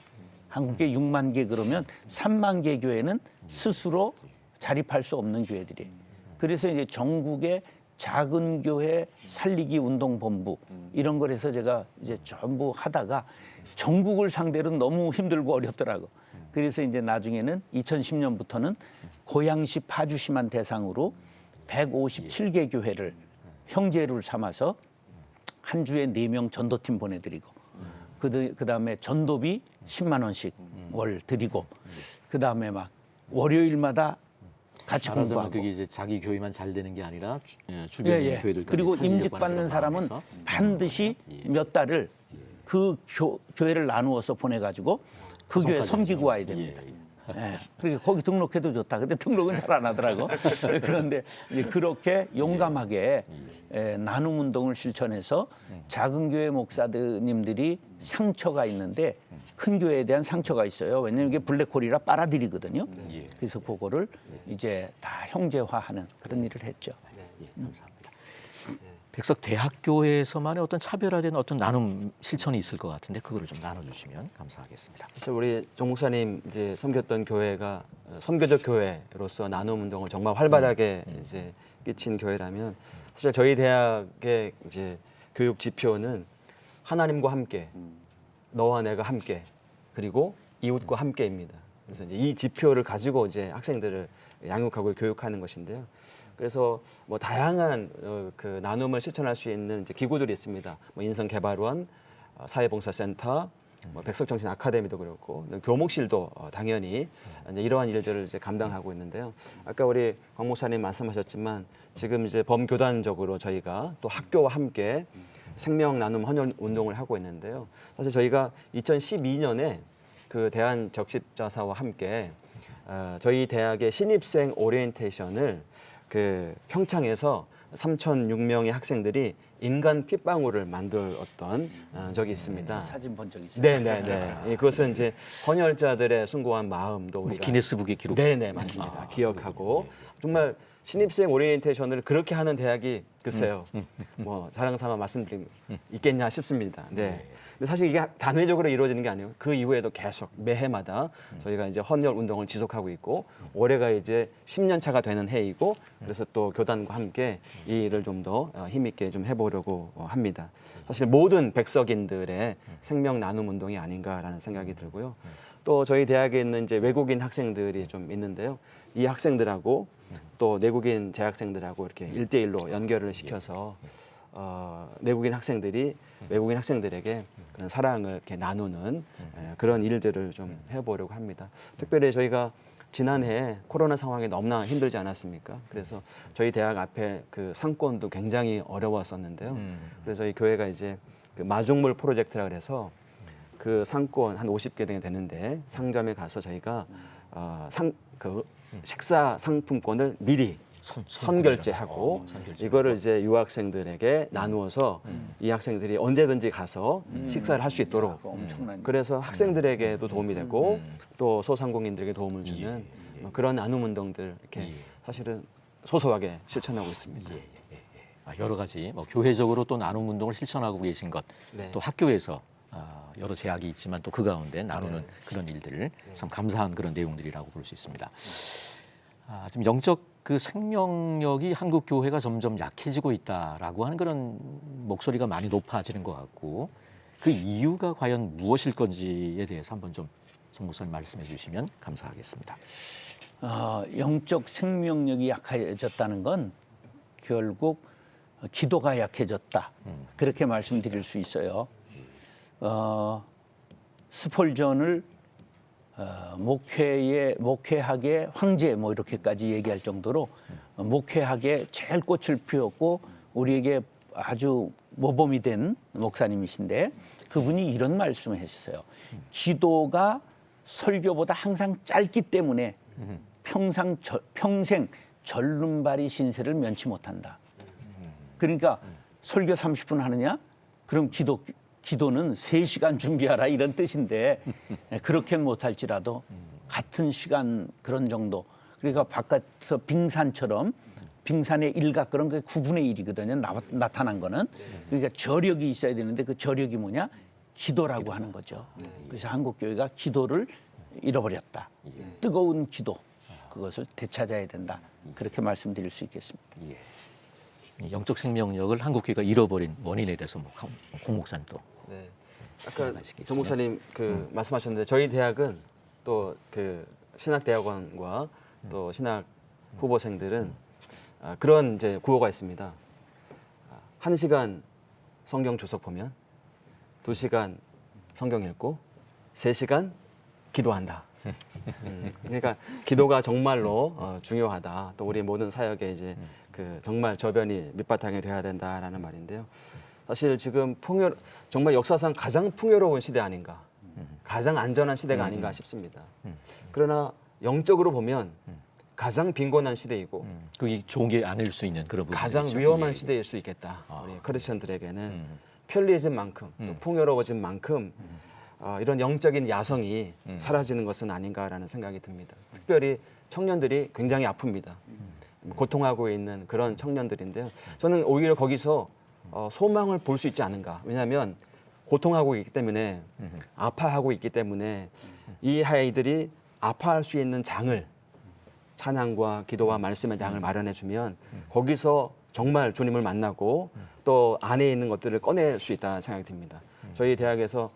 한국 교회 6만 개 그러면 3만 개 교회는 스스로 자립할 수 없는 교회들이에요. 그래서 이제 전국의 작은 교회 살리기 운동 본부 이런 걸 해서 제가 이제 전부 하다가 전국을 상대로 너무 힘들고 어렵더라고. 그래서 이제 나중에는 2010년부터는 고양시 파주시만 대상으로 157개 교회를 형제를 삼아서 한 주에 4명 전도팀 보내드리고 그다음에 전도비 10만 원씩 월 드리고 그다음에 막 월요일마다 같이 말하자면 공부하고 그게 이제 자기 교회만 잘 되는 게 아니라 주변 교회들까지 그리고 살리려고 하는 임직받는 그런 사람은 마음에서. 반드시 몇 달을 그 교회를 나누어서 보내가지고 그 교회 섬기고 와야 됩니다. 예. 그러니까 거기 등록해도 좋다. 근데 등록은 잘 안 하더라고. 그런데 이제 그렇게 용감하게 나눔 운동을 실천해서 작은 교회 목사님들이 상처가 있는데 큰 교회에 대한 상처가 있어요. 왜냐하면 이게 블랙홀이라 빨아들이거든요. 그래서 그거를 이제 다 형제화하는 그런 일을 했죠. 감사합니다. 백석 대학교에서만의 어떤 차별화된 어떤 나눔 실천이 있을 것 같은데 그거를 좀 나눠주시면 감사하겠습니다. 사실 우리 정 목사님 이제 섬겼던 교회가 선교적 교회로서 나눔 운동을 정말 활발하게 이제 끼친 교회라면 사실 저희 대학의 이제 교육 지표는 하나님과 함께, 너와 내가 함께, 그리고 이웃과 함께입니다. 그래서 이제 이 지표를 가지고 이제 학생들을 양육하고 교육하는 것인데요. 그래서 뭐 다양한 그 나눔을 실천할 수 있는 이제 기구들이 있습니다. 뭐 인성개발원, 사회봉사센터, 뭐 백석정신 아카데미도 그렇고 교목실도 당연히 이제 이러한 일들을 이제 감당하고 있는데요. 아까 우리 곽 목사님 말씀하셨지만 지금 이제 범교단적으로 저희가 또 학교와 함께 생명 나눔 헌혈 운동을 하고 있는데요. 사실 저희가 2012년에 그 대한적십자사와 함께 저희 대학의 신입생 오리엔테이션을 그 평창에서 3,006명의 학생들이 인간 핏방울을 만들었던 적이 있습니다. 사진 본 적 있어요. 네네네. 그것은 이제 헌혈자들의 숭고한 마음도 우리가 기네스북에 기록. 네네 맞습니다. 기억하고 정말 신입생 오리엔테이션을 그렇게 하는 대학이 글쎄요. 뭐 자랑삼아 말씀드리면 있겠냐 싶습니다. 네. 근데 사실 이게 단회적으로 이루어지는 게 아니에요. 그 이후에도 계속 매해마다 저희가 이제 헌혈 운동을 지속하고 있고 올해가 이제 10년 차가 되는 해이고 그래서 또 교단과 함께 이 일을 좀 더 힘있게 좀 해보려고 합니다. 사실 모든 백석인들의 생명 나눔 운동이 아닌가라는 생각이 들고요. 또 저희 대학에 있는 이제 외국인 학생들이 좀 있는데요. 이 학생들하고 또 내국인 재학생들하고 이렇게 1대1로 연결을 시켜서 내국인 학생들이 외국인 학생들에게 그런 사랑을 이렇게 나누는 그런 일들을 좀 해보려고 합니다. 특별히 저희가 지난해 코로나 상황이 너무나 힘들지 않았습니까? 그래서 저희 대학 앞에 그 상권도 굉장히 어려웠었는데요. 그래서 이 교회가 이제 그 마중물 프로젝트라 그래서 그 상권 한 50개 등이 되는데 상점에 가서 저희가 식사 상품권을 미리 선결제하고 이거를 이제 유학생들에게 나누어서 이 학생들이 언제든지 가서 식사를 할 수 있도록 엄청난 그래서 학생들에게도 도움이 되고 또 소상공인들에게 도움을 주는 그런 나눔 운동들 이렇게 사실은 소소하게 실천하고 있습니다. 여러 가지 뭐 교회적으로 또 나눔 운동을 실천하고 계신 것, 네. 또 학교에서 여러 제약이 있지만 또 그 가운데 나누는 그런 일들 참 감사한 그런 내용들이라고 볼 수 있습니다. 지금 영적 그 생명력이 한국 교회가 점점 약해지고 있다라고 하는 그런 목소리가 많이 높아지는 것 같고 그 이유가 과연 무엇일 건지에 대해서 한번 좀 정 목사님 말씀해 주시면 감사하겠습니다. 영적 생명력이 약해졌다는 건 결국 기도가 약해졌다. 그렇게 말씀드릴 수 있어요. 스폴전을 목회학의 황제 뭐 이렇게까지 얘기할 정도로 목회학에 제일 꽃을 피웠고 우리에게 아주 모범이 된 목사님이신데 그분이 이런 말씀을 하셨어요. 기도가 설교보다 항상 짧기 때문에 평생 절름발이 신세를 면치 못한다. 그러니까 설교 30분 하느냐? 그럼 기도는 3시간 준비하라 이런 뜻인데 그렇게는 못할지라도 같은 시간 그런 정도. 그러니까 바깥에서 빙산처럼 빙산의 일각 그런 게 9분의 1이거든요. 나타난 거는. 그러니까 저력이 있어야 되는데 그 저력이 뭐냐? 기도라고 하는 거죠. 그래서 한국교회가 기도를 잃어버렸다. 뜨거운 기도. 그것을 되찾아야 된다. 그렇게 말씀드릴 수 있겠습니다. 이 영적 생명력을 한국교회가 잃어버린 원인에 대해서 공 목사님도 네. 아까 말씀하시겠어요? 정 목사님 말씀하셨는데 저희 대학은 또 그 신학대학원과 또 신학 후보생들은 그런 이제 구호가 있습니다. 1시간 성경 주석 보면 2시간 성경 읽고 3시간 기도한다. 그러니까 기도가 정말로 중요하다. 또 우리 모든 사역에 이제 그 정말 저변이 밑바탕이 돼야 된다라는 말인데요. 사실 지금 정말 역사상 가장 풍요로운 시대 아닌가, 가장 안전한 시대가 아닌가 싶습니다. 그러나 영적으로 보면 가장 빈곤한 시대이고 그게 좋은 게 아닐 수 있는 그런 부분이죠. 가장 위험한 시대일 수 있겠다. 우리 크리스천들에게는 편리해진 만큼 또 풍요로워진 만큼 이런 영적인 야성이 사라지는 것은 아닌가라는 생각이 듭니다. 특별히 청년들이 굉장히 아픕니다. 고통하고 있는 그런 청년들인데요. 저는 오히려 거기서 소망을 볼 수 있지 않은가. 왜냐하면 고통하고 있기 때문에 아파하고 있기 때문에 이 아이들이 아파할 수 있는 장을 찬양과 기도와 말씀의 장을 마련해 주면 거기서 정말 주님을 만나고 또 안에 있는 것들을 꺼낼 수 있다는 생각이 듭니다. 저희 대학에서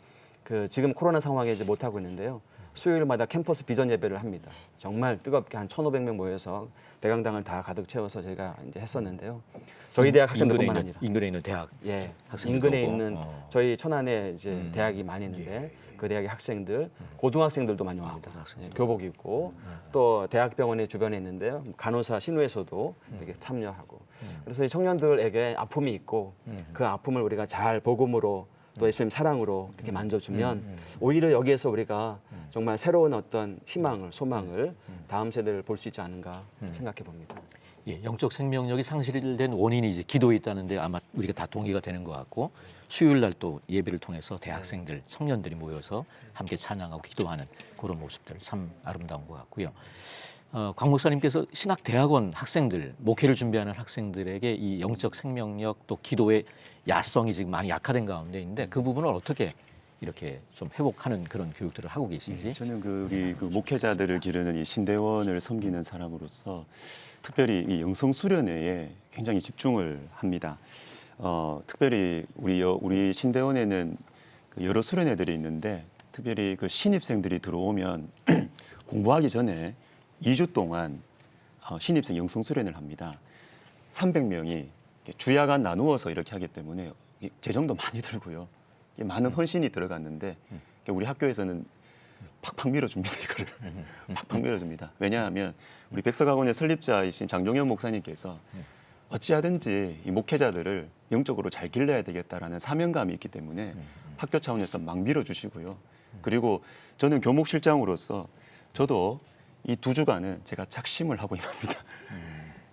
지금 코로나 상황에 이제 못 하고 있는데요. 수요일마다 캠퍼스 비전 예배를 합니다. 정말 뜨겁게 한 1,500명 모여서 대강당을 다 가득 채워서 저희가 이제 했었는데요. 저희 대학 학생들뿐만 아니라 인근에 있는 대학 예, 학생들도 인근에 오고. 있는 저희 천안에 이제 대학이 많이 있는데 그 대학의 학생들, 고등학생들도 많이 옵니다. 예, 교복 입고 또 대학병원의 주변에 있는데요. 간호사 신우에서도 이렇게 참여하고 그래서 이 청년들에게 아픔이 있고 그 아픔을 우리가 잘 복음으로 또 예수님 사랑으로 이렇게 만져주면 오히려 여기에서 우리가 정말 새로운 어떤 희망을, 소망을 다음 세대를 볼 수 있지 않은가 생각해 봅니다. 예, 영적 생명력이 상실된 원인이 이제 기도에 있다는데 아마 우리가 다 동의가 되는 것 같고 수요일 날 또 예배를 통해서 대학생들, 청년들이 모여서 함께 찬양하고 기도하는 그런 모습들 참 아름다운 것 같고요. 곽 목사님께서 신학대학원 학생들, 목회를 준비하는 학생들에게 이 영적 생명력 또 기도의 야성이 지금 많이 약화된 가운데 있는데 그 부분을 어떻게 이렇게 좀 회복하는 그런 교육들을 하고 계신지? 저는 우리 목회자들을 기르는 이 신대원을 섬기는 사람으로서 특별히 이 영성 수련회에 굉장히 집중을 합니다. 특별히 우리 신대원에는 여러 수련회들이 있는데 특별히 그 신입생들이 들어오면 공부하기 전에 2주 동안 신입생 영성 수련을 합니다. 300명이 주야간 나누어서 이렇게 하기 때문에 재정도 많이 들고요. 많은 헌신이 들어갔는데 우리 학교에서는 팍팍 밀어줍니다. 이거를 팍팍 밀어줍니다. 왜냐하면 우리 백석학원의 설립자이신 장종현 목사님께서 어찌하든지 이 목회자들을 영적으로 잘 길러야 되겠다라는 사명감이 있기 때문에 학교 차원에서 막 밀어주시고요. 그리고 저는 교목실장으로서 저도 이 2주간은 제가 작심을 하고 임합니다.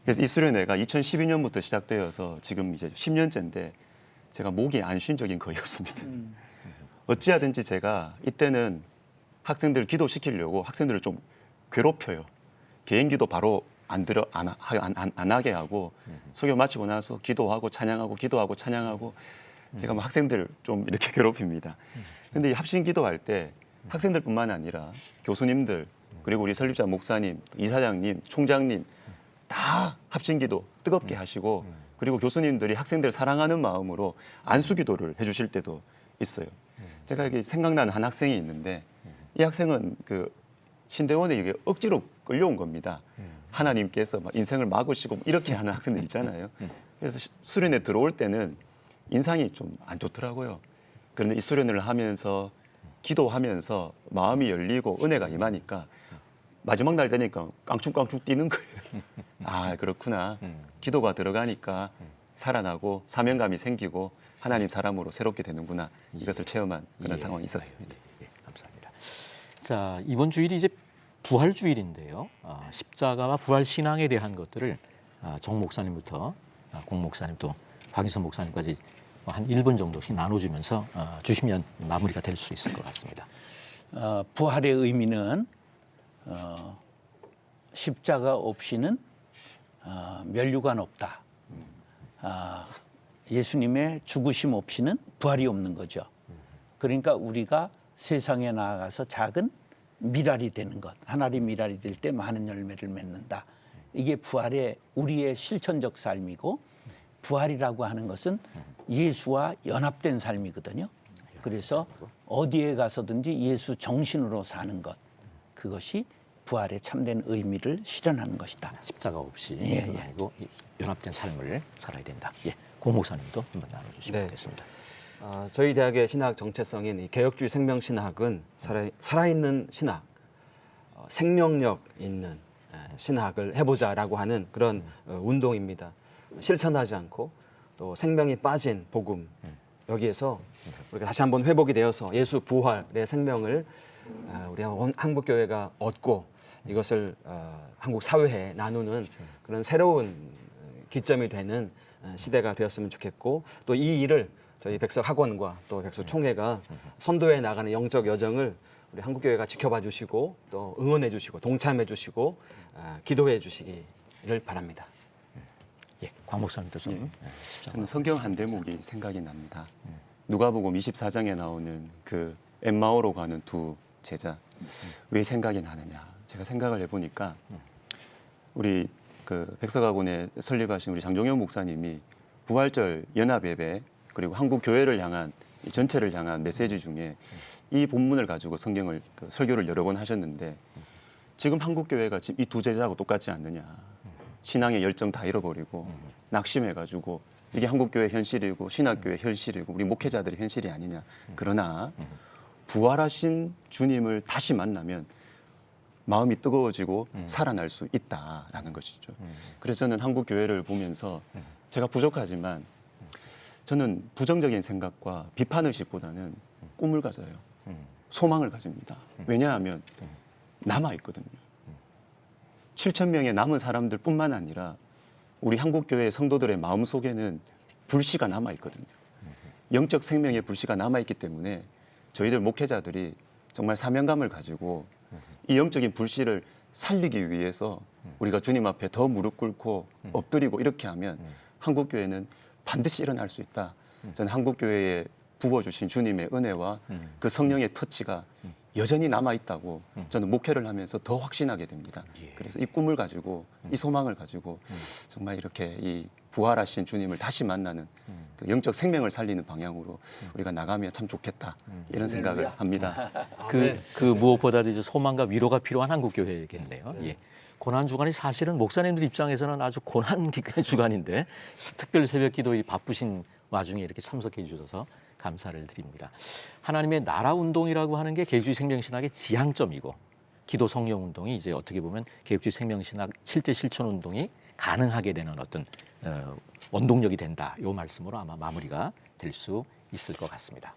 그래서 이 수련회가 2012년부터 시작되어서 지금 이제 10년째인데 제가 목이 안 쉰 적이 거의 없습니다. 어찌하든지 제가 이때는 학생들을 기도시키려고 학생들을 좀 괴롭혀요. 개인기도 바로 안 하게 하고 설교 마치고 나서 기도하고 찬양하고 기도하고 찬양하고 제가 뭐 학생들 좀 이렇게 괴롭힙니다. 근데 이 합심 기도할 때 학생들뿐만 아니라 교수님들 그리고 우리 설립자 목사님, 이사장님, 총장님 다 합심기도 뜨겁게 하시고 그리고 교수님들이 학생들 사랑하는 마음으로 안수기도를 해주실 때도 있어요. 제가 여기 생각나는 한 학생이 있는데 이 학생은 그 신대원에 이게 억지로 끌려온 겁니다. 하나님께서 막 인생을 막으시고 이렇게 하는 학생들 있잖아요. 그래서 수련회 들어올 때는 인상이 좀 안 좋더라고요. 그런데 이 수련회를 하면서 기도하면서 마음이 열리고 은혜가 임하니까 마지막 날 되니까 깡충깡충 뛰는 거예요. 아, 그렇구나. 기도가 들어가니까 살아나고 사명감이 생기고 하나님 사람으로 새롭게 되는구나. 이것을 체험한 그런 상황이 있었습니다. 감사합니다. 자, 이번 주일이 이제 부활 주일인데요. 십자가와 부활 신앙에 대한 것들을 정 목사님부터 공 목사님 또 박인선 목사님까지 한 1분 정도씩 나눠주면서 주시면 마무리가 될 수 있을 것 같습니다. 부활의 의미는 십자가 없이는 면류관 없다. 예수님의 죽으심 없이는 부활이 없는 거죠. 그러니까 우리가 세상에 나아가서 작은 미랄이 되는 것, 하나의 미랄이 될 때 많은 열매를 맺는다. 이게 부활의 우리의 실천적 삶이고, 부활이라고 하는 것은 예수와 연합된 삶이거든요. 그래서 어디에 가서든지 예수 정신으로 사는 것, 그것이 부활의 참된 의미를 실현하는 것이다. 십자가 없이 예, 예. 아니고 연합된 삶을 살아야 된다. 예, 공 목사님도 한번 나눠주시면 네. 좋겠습니다. 저희 대학의 신학 정체성인 이 개혁주의 생명신학은 살아있는 신학, 생명력 있는 신학을 해보자라고 하는 그런 운동입니다. 실천하지 않고 또 생명이 빠진 복음, 여기에서 우리가 다시 한번 회복이 되어서 예수 부활의 생명을 우리 한국교회가 얻고 이것을 한국 사회에 나누는 그런 새로운 기점이 되는 시대가 되었으면 좋겠고, 또 이 일을 저희 백석학원과 또 백석총회가 선도해 나가는 영적 여정을 우리 한국교회가 지켜봐 주시고 또 응원해 주시고 동참해 주시고 기도해 주시기를 바랍니다. 예, 광 목사님도 좀. 저는 성경 한 대목이 생각이 납니다. 누가복음 24장에 나오는 그 엠마오로 가는 두 제자. 왜 생각이 나느냐? 제가 생각을 해보니까 우리 그 백석학원에 설립하신 우리 장종현 목사님이 부활절 연합예배 그리고 한국 교회를 향한 전체를 향한 메시지 중에 이 본문을 가지고 성경을 설교를 여러 번 하셨는데, 지금 한국 교회가 지금 이 두 제자하고 똑같지 않느냐? 신앙의 열정 다 잃어버리고 낙심해가지고 이게 한국 교회 현실이고 신학교회 현실이고 우리 목회자들의 현실이 아니냐? 그러나 부활하신 주님을 다시 만나면 마음이 뜨거워지고 살아날 수 있다라는 것이죠. 그래서 저는 한국 교회를 보면서 제가 부족하지만 저는 부정적인 생각과 비판의식보다는 꿈을 가져요. 소망을 가집니다. 왜냐하면 남아있거든요. 7천 명의 남은 사람들 뿐만 아니라 우리 한국교회 성도들의 마음속에는 불씨가 남아있거든요. 영적 생명의 불씨가 남아있기 때문에 저희들 목회자들이 정말 사명감을 가지고 이 영적인 불씨를 살리기 위해서 우리가 주님 앞에 더 무릎 꿇고 엎드리고 이렇게 하면 한국교회는 반드시 일어날 수 있다. 저는 한국교회에 부어주신 주님의 은혜와 그 성령의 터치가 여전히 남아있다고 저는 목회를 하면서 더 확신하게 됩니다. 그래서 이 꿈을 가지고 이 소망을 가지고 정말 이렇게 이 부활하신 주님을 다시 만나는 그 영적 생명을 살리는 방향으로 우리가 나가면 참 좋겠다, 이런 생각을 합니다. 그 무엇보다도 이제 소망과 위로가 필요한 한국 교회겠네요. 예. 고난 주간이 사실은 목사님들 입장에서는 아주 고난 주간인데 특별 새벽 기도에 바쁘신 와중에 이렇게 참석해 주셔서 감사를 드립니다. 하나님의 나라 운동이라고 하는 게 개혁주의 생명신학의 지향점이고, 기도 성령 운동이 이제 어떻게 보면 개혁주의 생명신학 7대 실천 운동이 가능하게 되는 어떤 원동력이 된다. 이 말씀으로 아마 마무리가 될 수 있을 것 같습니다.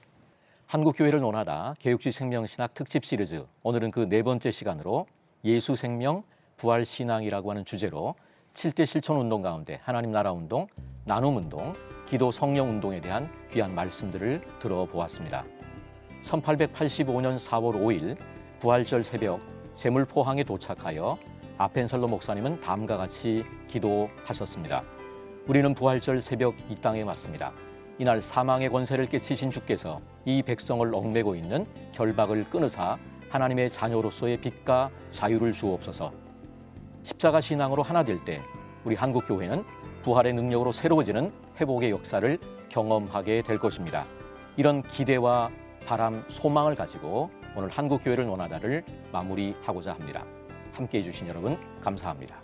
한국교회를 논하다 개혁주의 생명신학 특집 시리즈, 오늘은 그 네 번째 시간으로 예수 생명 부활 신앙이라고 하는 주제로 7대 실천 운동 가운데 하나님 나라 운동, 나눔 운동, 기도 성령 운동에 대한 귀한 말씀들을 들어보았습니다. 1885년 4월 5일 부활절 새벽 제물포항에 도착하여 아펜설로 목사님은 다음과 같이 기도하셨습니다. 우리는 부활절 새벽 이 땅에 왔습니다. 이날 사망의 권세를 깨치신 주께서 이 백성을 얽매고 있는 결박을 끊으사 하나님의 자녀로서의 빛과 자유를 주옵소서. 십자가 신앙으로 하나 될 때 우리 한국교회는 부활의 능력으로 새로워지는 회복의 역사를 경험하게 될 것입니다. 이런 기대와 바람, 소망을 가지고 오늘 한국교회를 논하다를 마무리하고자 합니다. 함께해 주신 여러분 감사합니다.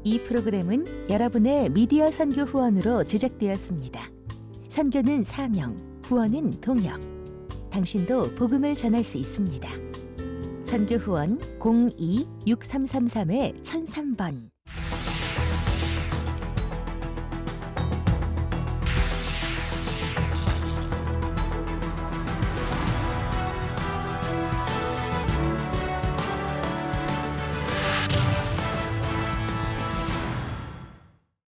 이 프로그램은 여러분의 미디어 선교 후원으로 제작되었습니다. 선교는 사명, 후원은 동역. 당신도 복음을 전할 수 있습니다. 선교 후원 02-6333-1003번